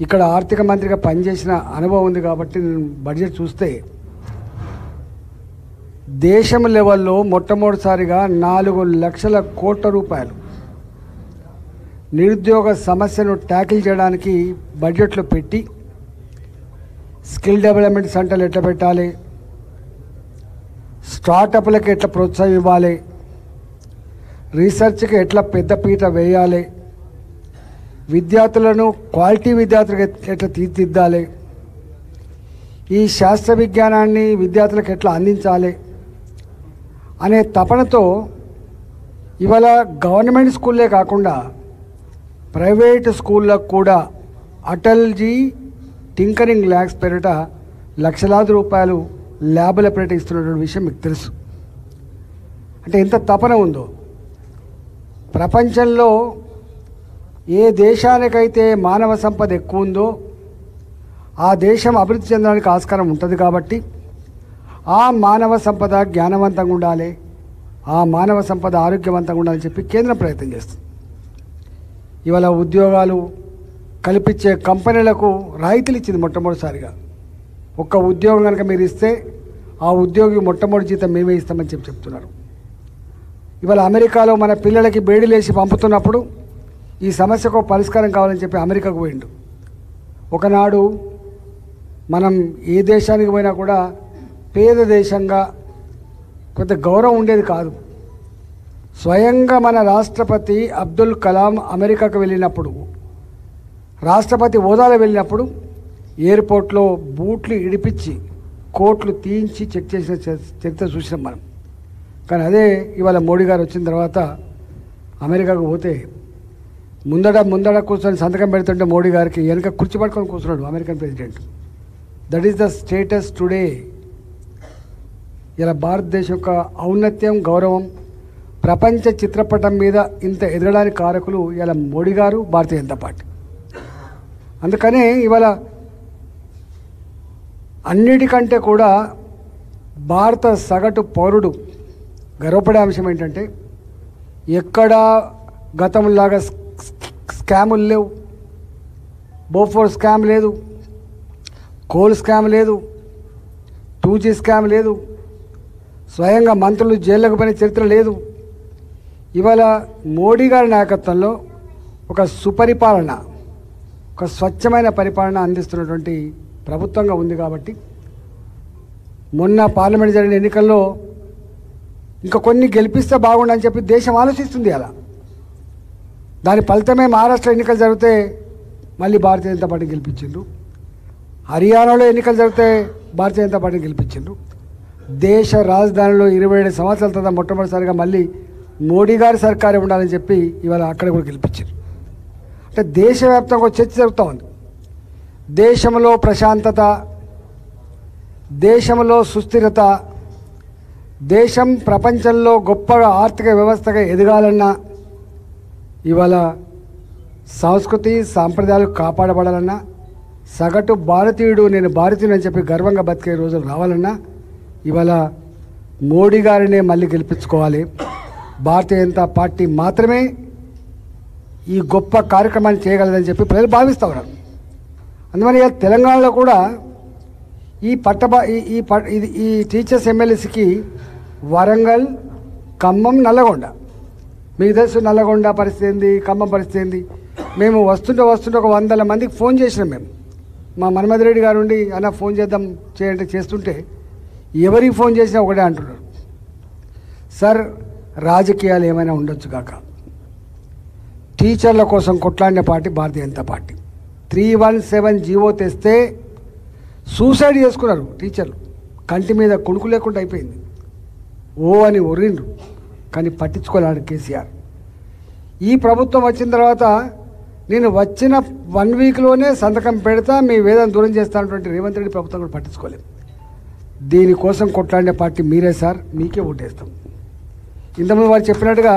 ఇక్కడ ఆర్థిక మంత్రిగా పనిచేసిన అనుభవం ఉంది కాబట్టి నేను బడ్జెట్ చూస్తే దేశం లెవెల్లో మొట్టమొదటిసారిగా 4 లక్షల కోట్ల రూపాయలు నిరుద్యోగ సమస్యను ట్యాకిల్ చేయడానికి బడ్జెట్లో పెట్టి స్కిల్ డెవలప్మెంట్ సెంటర్లు ఎట్లా పెట్టాలి, స్టార్టప్లకు ఎట్లా ప్రోత్సాహం ఇవ్వాలి, రీసెర్చ్కి ఎట్లా పెద్దపీట వేయాలి, విద్యార్థులను క్వాలిటీ విద్యార్థులకు ఎట్లా తీర్చిదిద్దాలి, ఈ శాస్త్ర విజ్ఞానాన్ని విద్యార్థులకు ఎట్లా అందించాలి అనే తపనతో ఇవాళ గవర్నమెంట్ స్కూల్లే కాకుండా ప్రైవేట్ స్కూళ్ళకు కూడా అటల్జీ టింకరింగ్ ల్యాబ్స్ పేరిట లక్షలాది రూపాయలు ల్యాబుల పేరిట ఇస్తున్నటువంటి విషయం మీకు తెలుసు. అంటే ఎంత తపన ఉందో. ప్రపంచంలో ఏ దేశానికైతే మానవ సంపద ఎక్కువ ఉందో ఆ దేశం అభివృద్ధి చెందడానికి ఆస్కారం ఉంటుంది. కాబట్టి ఆ మానవ సంపద జ్ఞానవంతంగా ఉండాలి, ఆ మానవ సంపద ఆరోగ్యవంతంగా ఉండాలని చెప్పి కేంద్రం ప్రయత్నం చేస్తుంది. ఇవాళ ఉద్యోగాలు కల్పించే కంపెనీలకు రాయితీలు ఇచ్చింది మొట్టమొదటిసారిగా. ఒక్క ఉద్యోగం కనుక మీరు ఇస్తే ఆ ఉద్యోగి మొట్టమొదటి జీతం మేమే ఇస్తామని చెప్తున్నారు. ఇవాళ అమెరికాలో మన పిల్లలకి బేడీలేసి పంపుతున్నప్పుడు ఈ సమస్యకు పరిష్కారం కావాలని చెప్పి అమెరికాకు పోయిండు. ఒకనాడు మనం ఏ దేశానికి పోయినా కూడా పేద దేశంగా కొంత గౌరవం ఉండేది కాదు. స్వయంగా మన రాష్ట్రపతి అబ్దుల్ కలాం అమెరికాకు వెళ్ళినప్పుడు, రాష్ట్రపతి హోదాలో వెళ్ళినప్పుడు ఎయిర్పోర్ట్లో బూట్లు ఇడిపించి కోట్లు తీయించి చెక్ చేసిన చరిత్ర చూసినాం మనం. కానీ అదే ఇవాళ మోడీ గారు వచ్చిన తర్వాత అమెరికాకు పోతే ముందడ కూర్చొని సంతకం పెడుతుంటే మోడీ గారికి వెనక కుర్చీ పట్టుకొని కూర్చున్నాడు American president. That is the status today. ఇలా భారతదేశం యొక్క ఔన్నత్యం, గౌరవం ప్రపంచ చిత్రపటం మీద ఇంత ఎదగడానికి కారకులు ఇలా మోడీ గారు, భారతీయ జనతా పార్టీ. అందుకనే ఇవాళ అన్నిటికంటే కూడా భారత సగటు పౌరుడు గర్వపడే అంశం ఏంటంటే ఎక్కడా గతంలాగా స్కాములు లేవు. బోఫోర్ స్కామ్ లేదు, కోల్ స్కామ్ లేదు, 2G స్కామ్ లేదు, స్వయంగా మంత్రులు జైల్లోకి పోయిన చరిత్ర లేదు. ఇవాళ మోడీ గారి నాయకత్వంలో ఒక సుపరిపాలన, ఒక స్వచ్ఛమైన పరిపాలన అందిస్తున్నటువంటి ప్రభుత్వంగా ఉంది. కాబట్టి మొన్న పార్లమెంట్ జరిగిన ఎన్నికల్లో ఇంకా కొన్ని గెలిపిస్తే బాగుండని చెప్పి దేశం ఆలోచిస్తుంది. అలా దాని ఫలితమే మహారాష్ట్ర ఎన్నికలు జరిగితే మళ్ళీ భారతీయ జనతా పార్టీ గెలిపించిండ్రు, హర్యానాలో ఎన్నికలు జరిగితే భారతీయ జనతా పార్టీ గెలిపించిండ్రు. దేశ రాజధానిలో 27 సంవత్సరాల తర్వాత మొట్టమొదటిసారిగా మళ్ళీ మోడీ గారి సర్కారే ఉండాలని చెప్పి ఇవాళ అక్కడ కూడా గెలిపించారు. అంటే దేశవ్యాప్తంగా చర్చ జరుగుతూ ఉంది. దేశంలో ప్రశాంతత, దేశంలో సుస్థిరత, దేశం ప్రపంచంలో గొప్పగా ఆర్థిక వ్యవస్థగా ఎదగాలన్నా, ఇవాళ సంస్కృతి సాంప్రదాయాలు కాపాడబడాలన్నా, సగటు భారతీయుడు నేను భారతీయుడు అని చెప్పి గర్వంగా బతికే రోజులు రావాలన్నా ఇవాళ మోడీ గారినే మళ్ళీ గెలిపించుకోవాలి. భారతీయ జనతా పార్టీ మాత్రమే ఈ గొప్ప కార్యక్రమాన్ని చేయగలదని చెప్పి ప్రజలు భావిస్తూ ఉన్నారు. అందువల్ల తెలంగాణలో కూడా ఈ టీచర్స్ ఎమ్మెల్యేస్కి వరంగల్, ఖమ్మం, నల్లగొండ, మీకు తెలుసు నల్లగొండ పరిస్థితి ఏంది, ఖమ్మం పరిస్థితి ఏంది. మేము వస్తుంటే ఒక 100 మందికి ఫోన్ చేసినాం. మేము మా మన్మథ్ రెడ్డి గారు ఉండి అన్న ఫోన్ చేద్దాం చేయండి చేస్తుంటే ఎవరికి ఫోన్ చేసినా ఒకటే అంటున్నారు, సార్ రాజకీయాలు ఏమైనా ఉండొచ్చు కాక టీచర్ల కోసం కొట్లాడిన party Bharatiya Janata party. 317 GO తెస్తే సూసైడ్ చేసుకున్నారు టీచర్లు. కంటి మీద కుణుకు లేకుండా అయిపోయింది. ఓ అని ఒర్రిండ్రు, కానీ పట్టించుకోలేడు కేసీఆర్. ఈ ప్రభుత్వం వచ్చిన తర్వాత నేను వచ్చిన 1 వీక్లోనే సంతకం పెడతా, మీ వేదన దూరం చేస్తానటువంటి రేవంత్ రెడ్డి ప్రభుత్వం కూడా పట్టించుకోలేదు. దీనికోసం కొట్లాడిన పార్టీ మీరే సార్, మీకే ఓటేస్తాం. ఇంతకుముందు వారు చెప్పినట్టుగా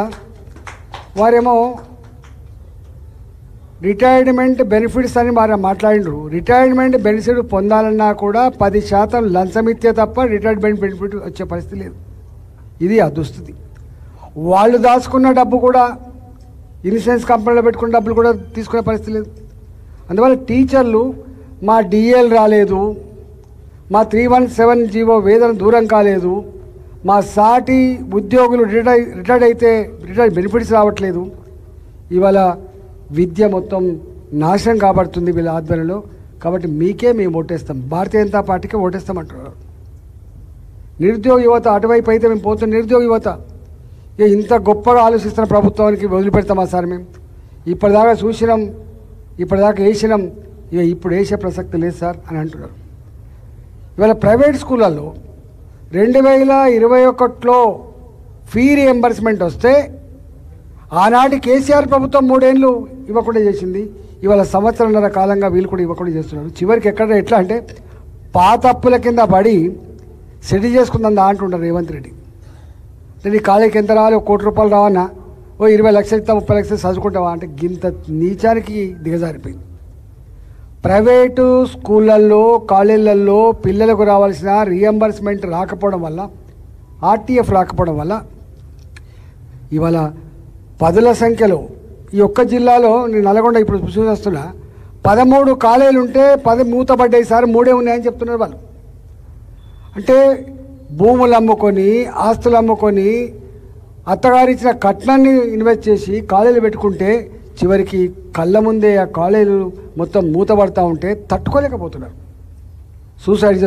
వారేమో రిటైర్మెంట్ బెనిఫిట్స్ అని మాట్లాడిండ్రు. రిటైర్మెంట్ బెనిఫిట్ పొందాలన్నా కూడా 10% లంచమిత్తే తప్ప రిటైర్మెంట్ బెనిఫిట్ వచ్చే పరిస్థితి లేదు. ఇది అదుస్థితి. వాళ్ళు దాచుకున్న డబ్బు కూడా ఇన్సూరెన్స్ కంపెనీలో పెట్టుకున్న డబ్బులు కూడా తీసుకునే పరిస్థితి లేదు. అందువల్ల టీచర్లు మా డిఎల్ రాలేదు, మా 317 జీవో వేతనం దూరం కాలేదు, మా సాటి ఉద్యోగులు రిటైర్డ్ అయితే రిటైర్డ్ బెనిఫిట్స్ రావట్లేదు, ఇవాళ విద్య మొత్తం నాశనం కాబడుతుంది వీళ్ళ ఆధ్వర్యంలో. కాబట్టి మీకే మేము ఓటేస్తాం, భారతీయ జనతా పార్టీకే ఓటేస్తామంటున్నారు. నిరుద్యోగ యువత అటువైపు అయితే మేము పోతున్న నిరుద్యోగ యువత ఇంత గొప్పగా ఆలోచిస్తున్న ప్రభుత్వానికి వదిలిపెడతామా సార్? మేము ఇప్పటిదాకా చూసినాం, ఇప్పటిదాకా వేసినాం, ఇక ఇప్పుడు వేసే ప్రసక్తి లేదు సార్ అని అంటున్నారు. ఇవాళ ప్రైవేట్ స్కూళ్ళల్లో 2021లో ఫీ రియంబర్స్మెంట్ వస్తే ఆనాటి కేసీఆర్ ప్రభుత్వం 3 ఏళ్ళు ఇవ్వకుండా చేసింది. ఇవాళ సంవత్సరంన్నర కాలంగా వీళ్ళు కూడా ఇవ్వకుండా చేస్తున్నారు. చివరికి ఎట్లా అంటే పాత అప్పుల కింద పడి సెటిల్ చేసుకుందా అంటుంటారు రేవంత్ రెడ్డి. అంటే నీ కాలేజీకి ఎంత రావాలి, 1 కోటి రూపాయలు రావన్నా, 20 లక్షలు ఇస్తా, 30 లక్షలు చదువుకుంటావా అంటే గింత నీచానికి దిగజారిపోయింది. ప్రైవేటు స్కూళ్ళల్లో కాలేజీలలో పిల్లలకు రావాల్సిన రియంబర్స్మెంట్ రాకపోవడం వల్ల, ఆర్టీఎఫ్ రాకపోవడం వల్ల ఇవాళ పదుల సంఖ్యలో ఈ ఒక్క జిల్లాలో నేను నల్గొండ ఇప్పుడు చూస్తున్నా 13 కాలేజీలు ఉంటే 10 మూతపడ్డాయి సార్, 3 ఉన్నాయని చెప్తున్నారు వాళ్ళు. అంటే భూములు అమ్ముకొని, ఆస్తులు అమ్ముకొని, అత్తగారిచ్చిన కట్నాన్ని ఇన్వెస్ట్ చేసి కాలేజీలు పెట్టుకుంటే చివరికి కళ్ళ ముందే ఆ కాలేజీలు మొత్తం మూతపడతా ఉంటే తట్టుకోలేకపోతున్నారు. సూసైడ్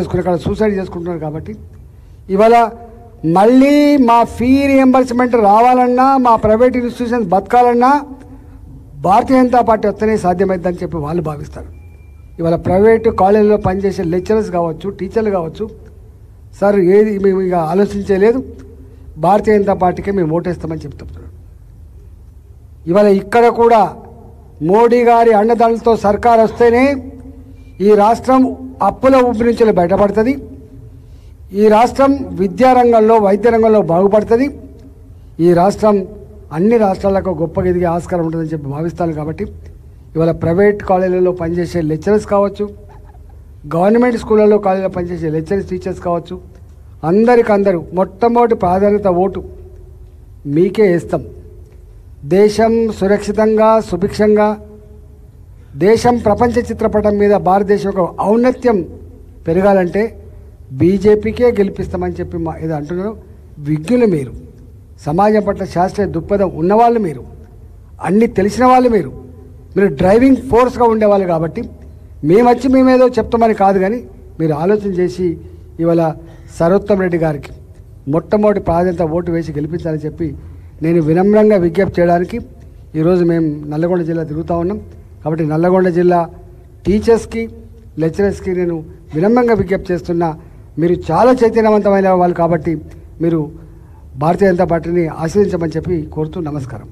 చేసుకుంటున్నారు. కాబట్టి ఇవాళ మళ్ళీ మా ఫీ రియంబర్స్మెంట్ రావాలన్నా, మా private institutions బతకాలన్నా Bharatiya Janata party వస్తేనే సాధ్యమైందని చెప్పి వాళ్ళు భావిస్తారు. ఇవాళ ప్రైవేటు కాలేజీలో పనిచేసే లెక్చరర్స్ కావచ్చు, టీచర్లు కావచ్చు, సార్ ఏది మేము ఇక ఆలోచించలేదు, భారతీయ జనతా పార్టీకే మేము ఓటేస్తామని చెప్తున్నారు. ఇవాళ ఇక్కడ కూడా మోడీ గారి అండదండలతో సర్కార్ వస్తేనే ఈ రాష్ట్రం అప్పుల ఊపి నుంచి బయటపడుతుంది, ఈ రాష్ట్రం విద్యారంగంలో, వైద్య రంగంలో బాగుపడుతుంది, ఈ రాష్ట్రం అన్ని రాష్ట్రాలకు గొప్పగా ఎదిగే ఆస్కారం ఉంటుందని చెప్పి భావిస్తాను. కాబట్టి ఇవాళ ప్రైవేట్ కాలేజీలలో పనిచేసే లెక్చరర్స్ కావచ్చు, గవర్నమెంట్ స్కూళ్ళలో కాలేజీలో పనిచేసే లెక్చరర్స్, టీచర్స్ కావచ్చు, అందరూ మొట్టమొదటి ప్రాధాన్యత ఓటు మీకే ఇస్తాం. దేశం సురక్షితంగా, సుభిక్షంగా, దేశం ప్రపంచ చిత్రపటం మీద భారతదేశం ఒక ఔన్నత్యం పెరగాలంటే బీజేపీకే గెలిపిస్తామని చెప్పి ఏదో అంటున్నారు. విజ్ఞులు మీరు, సమాజం పట్ల శాస్త్రీయ దృక్పథం ఉన్నవాళ్ళు మీరు, అన్నీ తెలిసిన వాళ్ళు మీరు డ్రైవింగ్ ఫోర్స్గా ఉండేవాళ్ళు. కాబట్టి మేమేదో చెప్తామని కాదు, కానీ మీరు ఆలోచన చేసి ఇవాళ సర్వోత్తమ్ రెడ్డి గారికి మొట్టమొదటి ప్రాధాన్యత ఓటు వేసి గెలిపించాలని చెప్పి నేను వినమ్రంగా విజ్ఞప్తి చేయడానికి ఈరోజు మేము నల్లగొండ జిల్లా తిరుగుతూ ఉన్నాం. కాబట్టి నల్లగొండ జిల్లా టీచర్స్కి, లెక్చరర్స్కి నేను వినమ్రంగా విజ్ఞప్తి చేస్తున్నా, మీరు చాలా చైతన్యవంతమైన వాళ్ళు కాబట్టి మీరు భారతీయ జనతా పార్టీని ఆశీర్వదించమని చెప్పి కోరుతూ నమస్కారం.